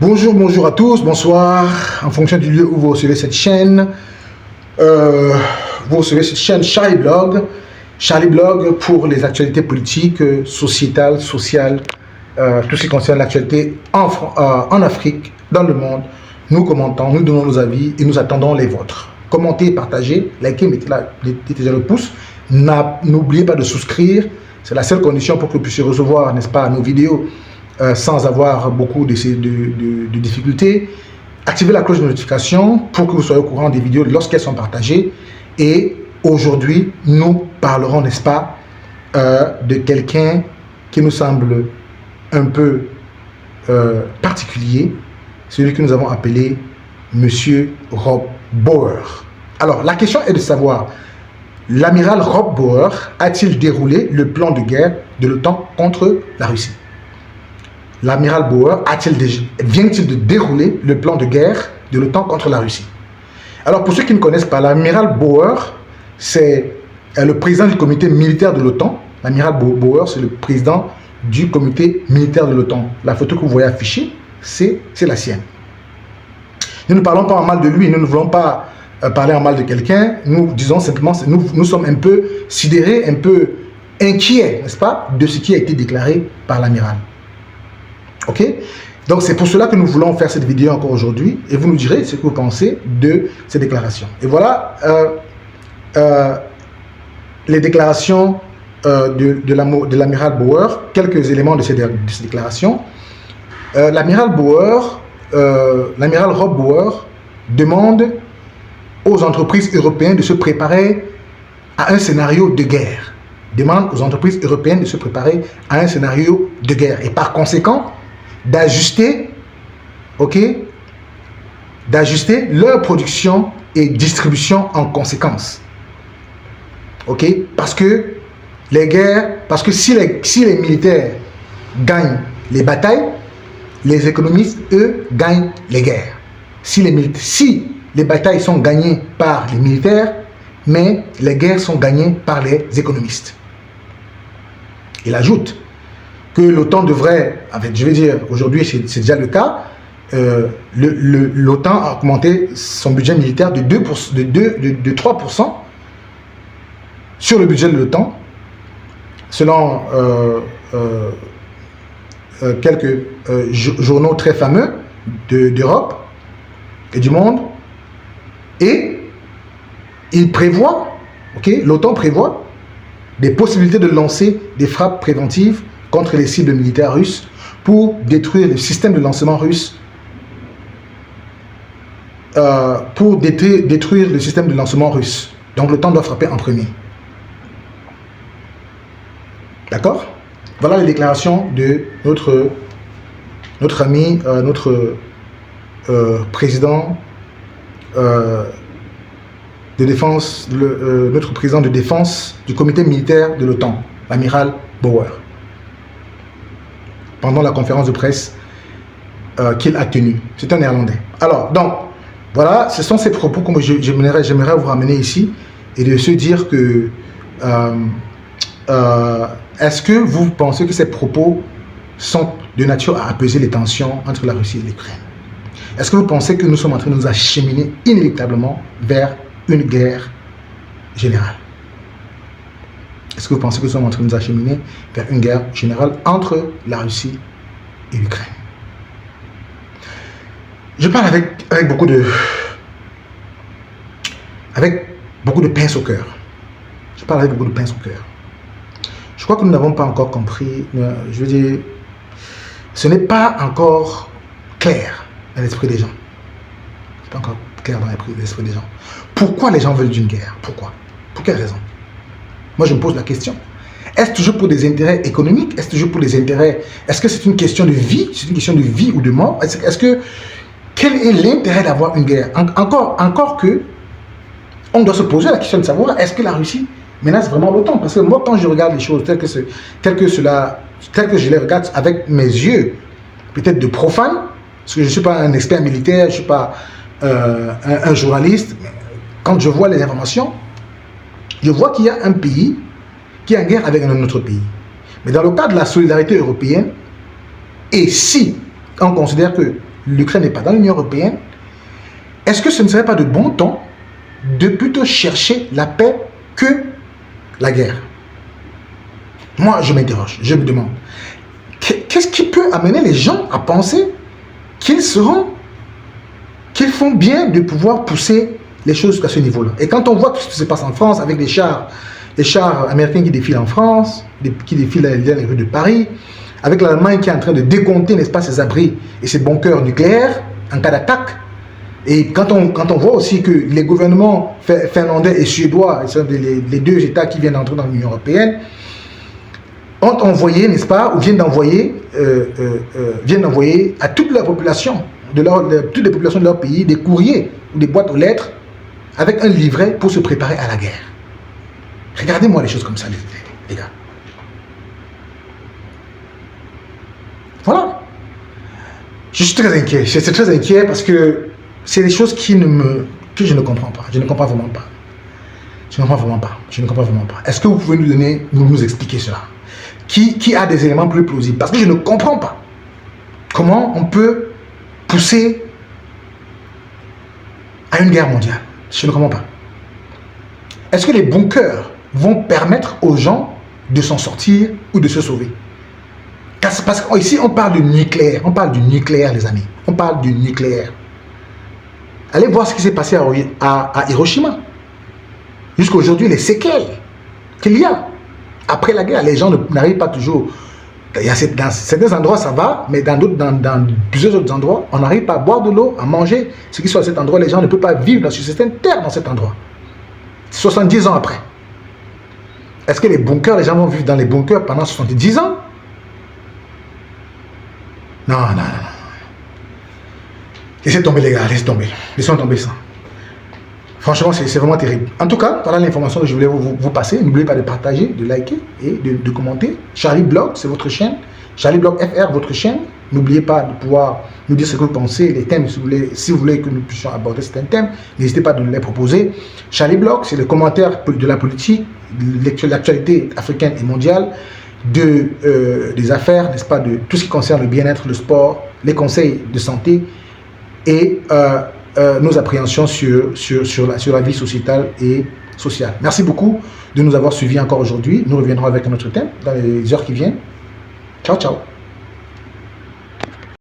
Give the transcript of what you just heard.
Bonjour, bonjour à tous, bonsoir, en fonction du lieu où vous recevez cette chaîne. Vous recevez cette chaîne Charlie Blog. Charlie Blog pour les actualités politiques, sociétales, sociales, tout ce qui concerne l'actualité en Afrique, dans le monde. Nous commentons, nous donnons nos avis et nous attendons les vôtres. Commentez, partagez, likez, mettez déjà le pouce. N'oubliez pas de souscrire, c'est la seule condition pour que vous puissiez recevoir, n'est-ce pas, nos vidéos sans avoir beaucoup de difficultés. Activez la cloche de notification pour que vous soyez au courant des vidéos lorsqu'elles sont partagées. Et aujourd'hui, nous parlerons, n'est-ce pas, de quelqu'un qui nous semble un peu particulier, celui que nous avons appelé Monsieur Rob Bauer. Alors, la question est de savoir, l'amiral Rob Bauer a-t-il déroulé le plan de guerre de l'OTAN contre la Russie? L'amiral Bauer vient-il de dérouler le plan de guerre de l'OTAN contre la Russie? Alors, pour ceux qui ne connaissent pas, l'amiral Bauer, c'est le président du comité militaire de l'OTAN. L'amiral Bauer, c'est le président du comité militaire de l'OTAN. La photo que vous voyez affichée, c'est la sienne. Nous ne parlons pas en mal de lui, nous ne voulons pas parler en mal de quelqu'un. Nous disons simplement, nous sommes un peu sidérés, un peu inquiets, n'est-ce pas, de ce qui a été déclaré par l'amiral. Ok? Donc c'est pour cela que nous voulons faire cette vidéo encore aujourd'hui et vous nous direz ce que vous pensez de ces déclarations. Et voilà les déclarations de l'amiral Bauer, quelques éléments de ces déclarations. L'amiral Rob Bauer demande aux entreprises européennes de se préparer à un scénario de guerre. Demande aux entreprises européennes de se préparer à un scénario de guerre. Et par conséquent, d'ajuster leur production et distribution en conséquence. Parce que si les militaires gagnent les batailles, les économistes, eux, gagnent les guerres. Si les batailles sont gagnées par les militaires, mais les guerres sont gagnées par les économistes. Il ajoute que l'OTAN devrait, je vais dire, aujourd'hui c'est déjà le cas, l'OTAN a augmenté son budget militaire de 3% sur le budget de l'OTAN, selon quelques journaux très fameux d'Europe et du monde. Et il prévoit, l'OTAN prévoit des possibilités de lancer des frappes préventives contre les cibles militaires russes pour détruire le système de lancement russe, Donc l'OTAN doit frapper en premier. D'accord? Voilà les déclarations de notre ami, notre président de défense, notre président de défense du comité militaire de l'OTAN, l'amiral Bauer, pendant la conférence de presse qu'il a tenue. C'est un Néerlandais. Alors, donc, voilà, ce sont ces propos que j'aimerais vous ramener ici et de se dire que est-ce que vous pensez que ces propos sont de nature à apaiser les tensions entre la Russie et l'Ukraine? Est-ce que vous pensez que nous sommes en train de nous acheminer inévitablement vers une guerre générale? Est-ce que vous pensez que nous sommes en train de nous acheminer vers une guerre générale entre la Russie et l'Ukraine? Je parle avec beaucoup de pince au cœur. Je parle avec beaucoup de pince au cœur. Je crois que nous n'avons pas encore compris, je veux dire, ce n'est pas encore clair dans l'esprit des gens. Ce n'est pas encore clair dans l'esprit des gens. Pourquoi les gens veulent d'une guerre? Pourquoi? Pour quelle raison? Moi, je me pose la question. Est-ce toujours pour des intérêts économiques? Est-ce toujours pour des intérêts... Est-ce que c'est une question de vie? C'est une question de vie ou de mort? Quel est l'intérêt d'avoir une guerre? Encore que, on doit se poser la question de savoir, est-ce que la Russie menace vraiment l'OTAN? Parce que moi, quand je regarde les choses telles que je les regarde avec mes yeux, peut-être de profane, parce que je ne suis pas un expert militaire, je ne suis pas un journaliste, mais quand je vois les informations, je vois qu'il y a un pays qui est en guerre avec un autre pays. Mais dans le cadre de la solidarité européenne, et si on considère que l'Ukraine n'est pas dans l'Union européenne, est-ce que ce ne serait pas de bon ton de plutôt chercher la paix que la guerre? Moi, je m'interroge, je me demande, qu'est-ce qui peut amener les gens à penser qu'ils font bien de pouvoir pousser les choses à ce niveau-là? Et quand on voit tout ce qui se passe en France avec les chars américains qui défilent en France, qui défilent dans les rues de Paris, avec l'Allemagne qui est en train de décompter, n'est-ce pas, ses abris et ses bunkers nucléaires en cas d'attaque. Et quand on voit aussi que les gouvernements finlandais et suédois, les deux États qui viennent d'entrer dans l'Union européenne, ont envoyé, n'est-ce pas, ou viennent d'envoyer à toute la population, toutes les populations de leur pays, des courriers ou des boîtes aux lettres avec un livret pour se préparer à la guerre. Regardez-moi les choses comme ça, les gars. Voilà. Je suis très inquiet. Je suis très inquiet parce que c'est des choses que je ne comprends pas. Je ne comprends vraiment pas. Je ne comprends vraiment pas. Je ne comprends vraiment pas. Est-ce que vous pouvez nous expliquer cela? Qui a des éléments plus plausibles? Parce que je ne comprends pas comment on peut pousser à une guerre mondiale. Je ne comprends pas. Est-ce que les bunkers vont permettre aux gens de s'en sortir ou de se sauver? Parce qu'ici, on parle du nucléaire. On parle du nucléaire, les amis. On parle du nucléaire. Allez voir ce qui s'est passé à Hiroshima. Jusqu'à aujourd'hui, les séquelles qu'il y a. Après la guerre, les gens n'arrivent pas toujours. Dans certains endroits, ça va, mais dans plusieurs autres endroits, on n'arrive pas à boire de l'eau, à manger. Ce qui soit à cet endroit, les gens ne peuvent pas vivre sur certaines terres dans cet endroit. 70 ans après. Est-ce que les bunkers, les gens vont vivre dans les bunkers pendant 70 ans? Non. Laissez tomber les gars, laissez tomber. Laissons tomber ça. Franchement, c'est vraiment terrible. En tout cas, voilà l'information que je voulais vous passer. N'oubliez pas de partager, de liker et de commenter. Charlie Blog, c'est votre chaîne. Charlie Blog FR, votre chaîne. N'oubliez pas de pouvoir nous dire ce que vous pensez, les thèmes, si vous voulez que nous puissions aborder certains thèmes. N'hésitez pas à nous les proposer. Charlie Blog, c'est le commentaire de la politique, l'actualité africaine et mondiale, des affaires, n'est-ce pas, de tout ce qui concerne le bien-être, le sport, les conseils de santé et nos appréhensions sur la vie sociétale et sociale. Merci beaucoup de nous avoir suivis encore aujourd'hui. Nous reviendrons avec un autre thème dans les heures qui viennent. Ciao, ciao.